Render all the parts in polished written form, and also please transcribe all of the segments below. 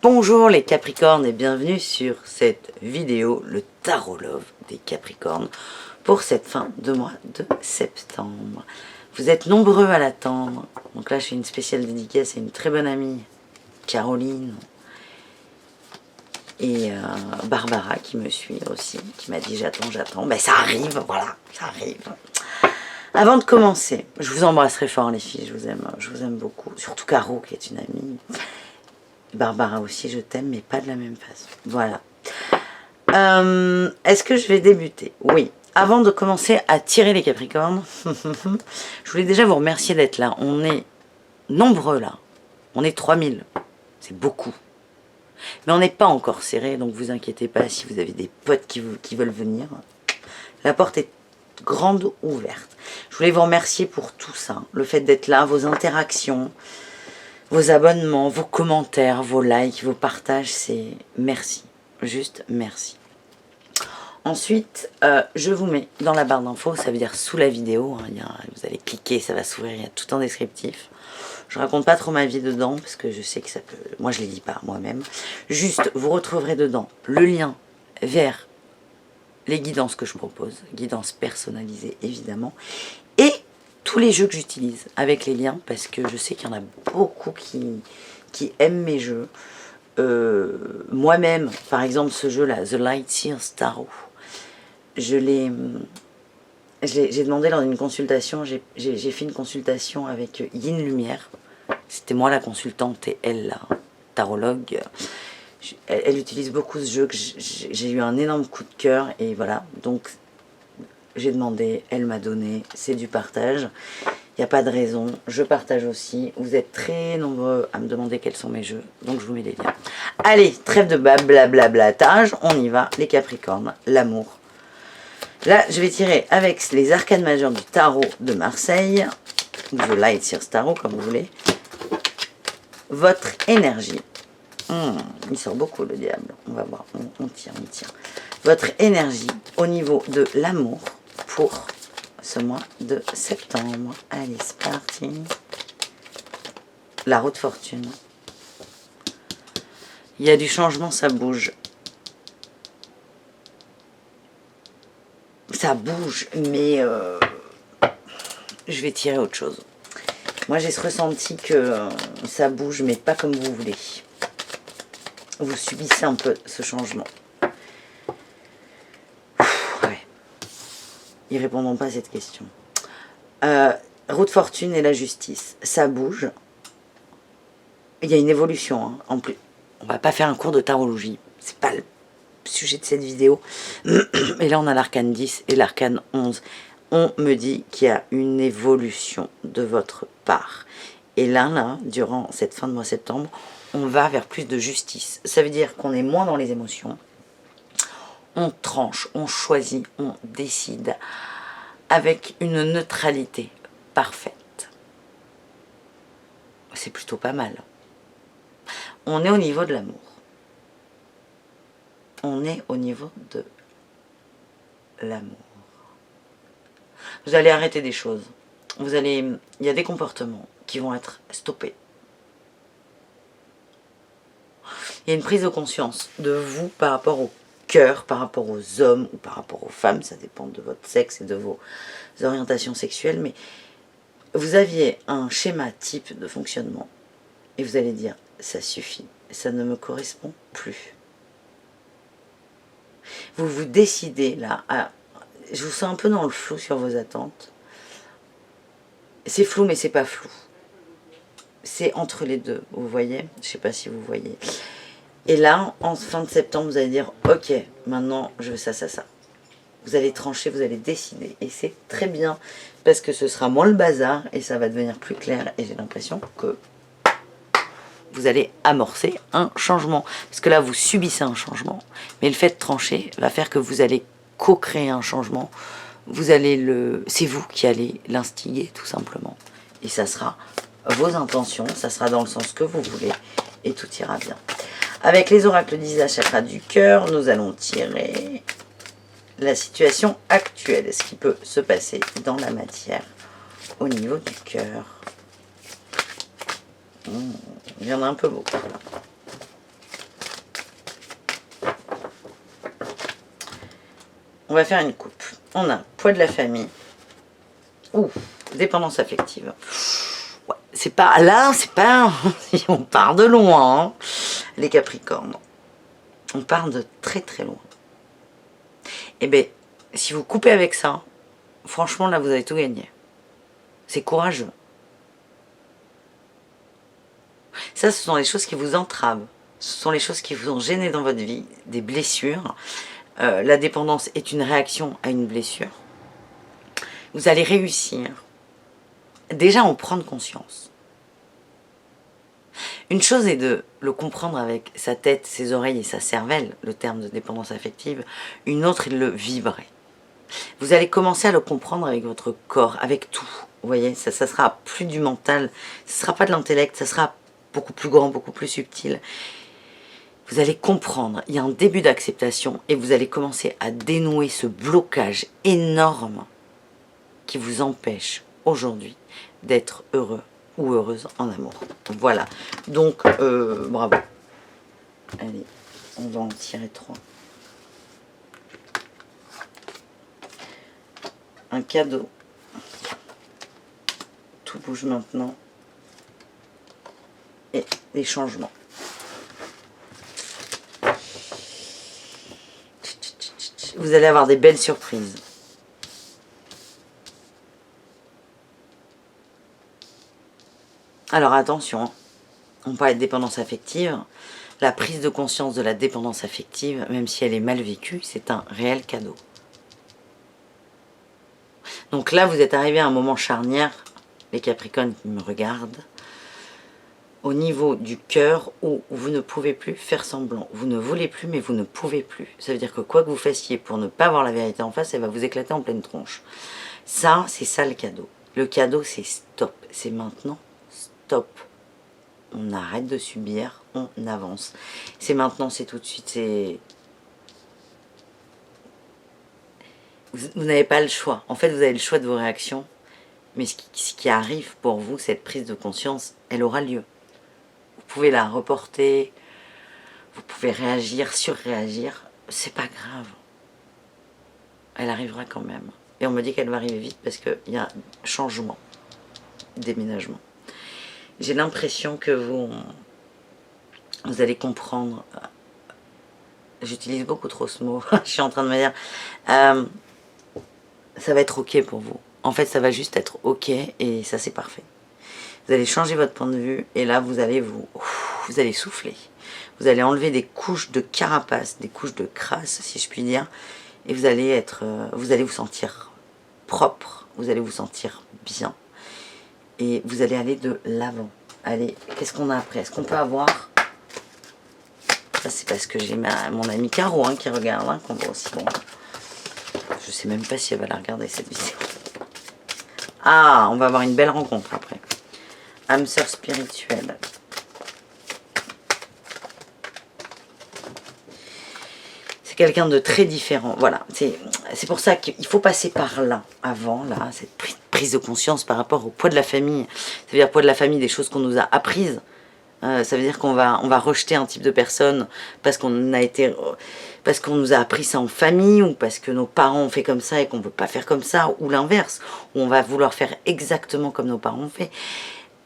Bonjour les Capricornes et bienvenue sur cette vidéo, le Tarot Love des Capricornes pour cette fin de mois de septembre. Vous êtes nombreux à l'attendre, donc là je fais une spéciale dédicace à une très bonne amie, Caroline, et Barbara qui me suit aussi, qui m'a dit j'attends, ben ça arrive, voilà, ça arrive. Avant de commencer, je vous embrasserai fort les filles, je vous aime beaucoup, surtout Caro qui est une amie. Barbara aussi, je t'aime, mais pas de la même façon. Voilà. Est-ce que je vais débuter? Oui. Avant de commencer à tirer les Capricornes, je voulais déjà vous remercier d'être là. On est nombreux là. On est 3000. C'est beaucoup. Mais on n'est pas encore serré, donc vous inquiétez pas si vous avez des potes qui veulent venir. La porte est grande ouverte. Je voulais vous remercier pour tout ça. Le fait d'être là, vos interactions, vos abonnements, vos commentaires, vos likes, vos partages, c'est merci. Juste merci. Ensuite, je vous mets dans la barre d'infos, ça veut dire sous la vidéo. Hein, vous allez cliquer, ça va s'ouvrir, il y a tout en descriptif. Je raconte pas trop ma vie dedans, parce que je sais que ça peut... Moi, je les lis pas moi-même. Juste, vous retrouverez dedans le lien vers les guidances que je propose. Guidances personnalisées, évidemment. Et tous les jeux que j'utilise avec les liens, parce que je sais qu'il y en a beaucoup qui aiment mes jeux. Moi-même, par exemple, ce jeu-là, The Lightseers Tarot, j'ai demandé lors d'une consultation, j'ai fait une consultation avec Yin Lumière. C'était moi la consultante et elle la tarologue. Elle utilise beaucoup ce jeu, que j'ai eu un énorme coup de cœur et voilà, donc j'ai demandé, elle m'a donné, c'est du partage. Il n'y a pas de raison, je partage aussi. Vous êtes très nombreux à me demander quels sont mes jeux, donc je vous mets les liens. Allez, trêve de blablablatage, on y va, les Capricornes, l'amour. Là, je vais tirer avec les arcanes majeures du tarot de Marseille, ou The Lightseers Tarot, comme vous voulez, votre énergie. Il sort beaucoup le diable, on va voir, on tire. Votre énergie au niveau de l'amour pour ce mois de septembre. Allez, c'est parti. La roue de fortune. Il y a du changement, ça bouge. Ça bouge, mais je vais tirer autre chose. Moi, j'ai ce ressenti que ça bouge, mais pas comme vous voulez. Vous subissez un peu ce changement. Ouais. Ils répondront pas à cette question. Roue de fortune et la justice. Ça bouge. Il y a une évolution. Hein. En plus, on va pas faire un cours de tarologie. C'est pas le sujet de cette vidéo. Et là, on a l'arcane 10 et l'arcane 11. On me dit qu'il y a une évolution de votre part. Et là, durant cette fin de mois septembre, on va vers plus de justice. Ça veut dire qu'on est moins dans les émotions. On tranche, on choisit, on décide avec une neutralité parfaite. C'est plutôt pas mal. On est au niveau de l'amour. On est au niveau de l'amour. Vous allez arrêter des choses. Il y a des comportements qui vont être stoppés. Il y a une prise de conscience de vous par rapport au cœur, par rapport aux hommes ou par rapport aux femmes. Ça dépend de votre sexe et de vos orientations sexuelles. Mais vous aviez un schéma type de fonctionnement. Et vous allez dire, ça suffit. Ça ne me correspond plus. Vous vous décidez là à... Je vous sens un peu dans le flou sur vos attentes. C'est flou, mais c'est pas flou. C'est entre les deux, vous voyez? Je sais pas si vous voyez. Et là, en fin de septembre, vous allez dire, ok, maintenant, je veux ça. Vous allez trancher, vous allez décider. Et c'est très bien, parce que ce sera moins le bazar, et ça va devenir plus clair. Et j'ai l'impression que vous allez amorcer un changement. Parce que là, vous subissez un changement. Mais le fait de trancher va faire que vous allez co-créer un changement. C'est vous qui allez l'instiguer, tout simplement. Et ça sera vos intentions, ça sera dans le sens que vous voulez, et tout ira bien. Avec les oracles d'Isa, chakra du cœur, nous allons tirer la situation actuelle, ce qui peut se passer dans la matière au niveau du cœur. Il y en a un peu beaucoup là. On va faire une coupe. On a poids de la famille. Ouh, dépendance affective. Ouais, c'est pas là, c'est pas... On part de loin, hein, les Capricornes. On part de très très loin. Et bien, si vous coupez avec ça, franchement, là, vous avez tout gagné. C'est courageux. Ça, ce sont les choses qui vous entravent. Ce sont les choses qui vous ont gêné dans votre vie, des blessures. La dépendance est une réaction à une blessure. Vous allez réussir. Déjà, en prendre conscience. Une chose est de le comprendre avec sa tête, ses oreilles et sa cervelle, le terme de dépendance affective. Une autre est de le vibrer. Vous allez commencer à le comprendre avec votre corps, avec tout. Vous voyez, ça sera plus du mental, ce ne sera pas de l'intellect, ça sera beaucoup plus grand, beaucoup plus subtil. Vous allez comprendre, il y a un début d'acceptation et vous allez commencer à dénouer ce blocage énorme qui vous empêche aujourd'hui d'être heureux ou heureuse en amour. Voilà, donc bravo. Allez, on va en tirer 3. Un cadeau. Tout bouge maintenant. Et des changements. Vous allez avoir des belles surprises. Alors attention, on parle de dépendance affective. La prise de conscience de la dépendance affective, même si elle est mal vécue, c'est un réel cadeau. Donc là, vous êtes arrivé à un moment charnière, les Capricornes qui me regardent, au niveau du cœur où vous ne pouvez plus faire semblant. Vous ne voulez plus, mais vous ne pouvez plus. Ça veut dire que quoi que vous fassiez pour ne pas voir la vérité en face, elle va vous éclater en pleine tronche. Ça, c'est ça le cadeau. Le cadeau, c'est stop. C'est maintenant, stop. On arrête de subir, on avance. C'est maintenant, c'est tout de suite, c'est... Vous n'avez pas le choix. En fait, vous avez le choix de vos réactions. Mais ce qui arrive pour vous, cette prise de conscience, elle aura lieu. Vous pouvez la reporter, vous pouvez réagir, surréagir. C'est pas grave. Elle arrivera quand même. Et on me dit qu'elle va arriver vite parce qu'il y a changement, déménagement. J'ai l'impression que vous allez comprendre. J'utilise beaucoup trop ce mot. Je suis en train de me dire... ça va être ok pour vous. En fait, ça va juste être ok et ça, c'est parfait. Vous allez changer votre point de vue et là, vous allez souffler. Vous allez enlever des couches de carapace, des couches de crasse, si je puis dire. Et vous allez vous sentir propre, vous allez vous sentir bien. Et vous allez aller de l'avant. Allez, qu'est-ce qu'on a après? Est-ce qu'on peut avoir... Ça, c'est parce que j'ai mon amie Caro qui regarde, qu'on voit aussi. Bon. Je sais même pas si elle va la regarder cette vidéo. Ah, on va avoir une belle rencontre après. Âme sœur spirituelle. C'est quelqu'un de très différent. Voilà, c'est pour ça qu'il faut passer par là, avant, là, cette prise de conscience par rapport au poids de la famille. Ça veut dire poids de la famille, des choses qu'on nous a apprises. Ça veut dire qu'on va rejeter un type de personne parce qu'on nous a appris ça en famille ou parce que nos parents ont fait comme ça et qu'on ne veut pas faire comme ça, ou l'inverse, où on va vouloir faire exactement comme nos parents ont fait.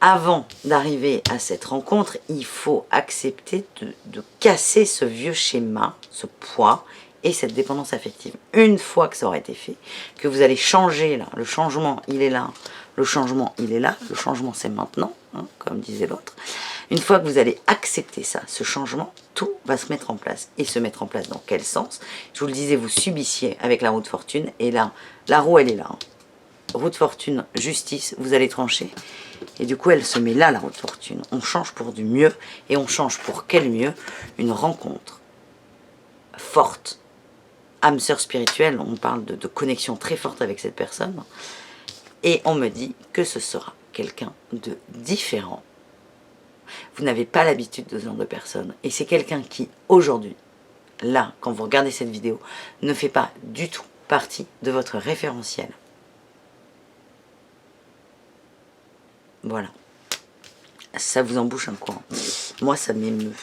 Avant d'arriver à cette rencontre, il faut accepter de casser ce vieux schéma, ce poids et cette dépendance affective. Une fois que ça aura été fait, que vous allez changer là, le changement il est là, le changement il est là, le changement c'est maintenant, comme disait l'autre. Une fois que vous allez accepter ça, ce changement, tout va se mettre en place. Et se mettre en place dans quel sens? Je vous le disais, vous subissiez avec la roue de fortune. Et là, la roue, elle est là. Roue de fortune, justice, vous allez trancher. Et du coup, elle se met là, la roue de fortune. On change pour du mieux. Et on change pour quel mieux? Une rencontre forte. Âme sœur spirituelle, on parle de connexion très forte avec cette personne. Et on me dit que ce sera quelqu'un de différent. Vous n'avez pas l'habitude de ce genre de personne. Et c'est quelqu'un qui, aujourd'hui, là, quand vous regardez cette vidéo, ne fait pas du tout partie de votre référentiel. Voilà. Ça vous embouche un coin. Moi, ça m'émeut.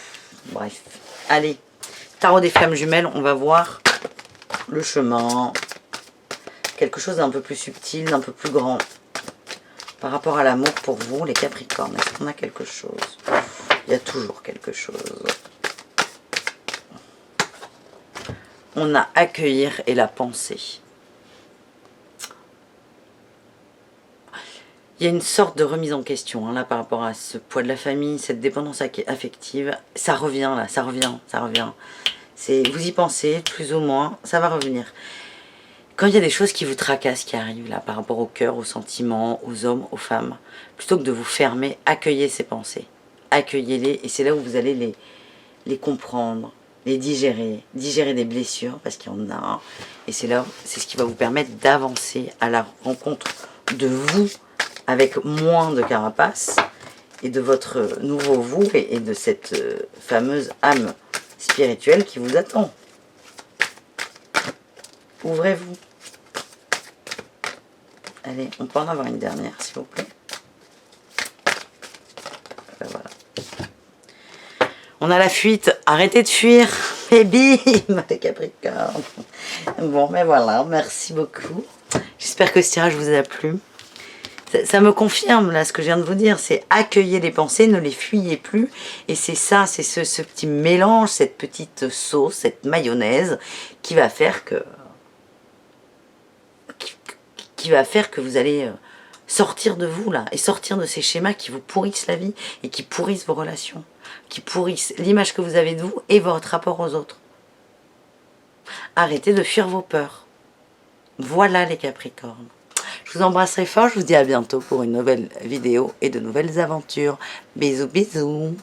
Bref. Allez, tarot des flammes jumelles, on va voir le chemin, quelque chose d'un peu plus subtil, d'un peu plus grand. Par rapport à l'amour pour vous, les Capricornes, est-ce qu'on a quelque chose? Il y a toujours quelque chose. On a accueillir et la pensée. Il y a une sorte de remise en question hein, là par rapport à ce poids de la famille, cette dépendance affective. Ça revient là, ça revient. Vous y pensez plus ou moins, ça va revenir. Quand il y a des choses qui vous tracassent, qui arrivent là par rapport au cœur, aux sentiments, aux hommes, aux femmes, plutôt que de vous fermer, accueillez ces pensées. Accueillez-les et c'est là où vous allez les comprendre, les digérer des blessures parce qu'il y en a. Et c'est là, c'est ce qui va vous permettre d'avancer à la rencontre de vous avec moins de carapace et de votre nouveau vous et de cette fameuse âme spirituelle qui vous attend. Ouvrez-vous. Allez, on peut en avoir une dernière, s'il vous plaît. Ben voilà. On a la fuite. Arrêtez de fuir. Et bim, les Capricornes. Bon, ben voilà, merci beaucoup. J'espère que ce tirage vous a plu. Ça me confirme là ce que je viens de vous dire, c'est accueillir les pensées, ne les fuyez plus. Et c'est ça, c'est ce petit mélange, cette petite sauce, cette mayonnaise qui va faire que vous allez sortir de vous là et sortir de ces schémas qui vous pourrissent la vie et qui pourrissent vos relations, qui pourrissent l'image que vous avez de vous et votre rapport aux autres. Arrêtez de fuir vos peurs. Voilà les Capricornes. Je vous embrasserai fort, je vous dis à bientôt pour une nouvelle vidéo et de nouvelles aventures. Bisous, bisous.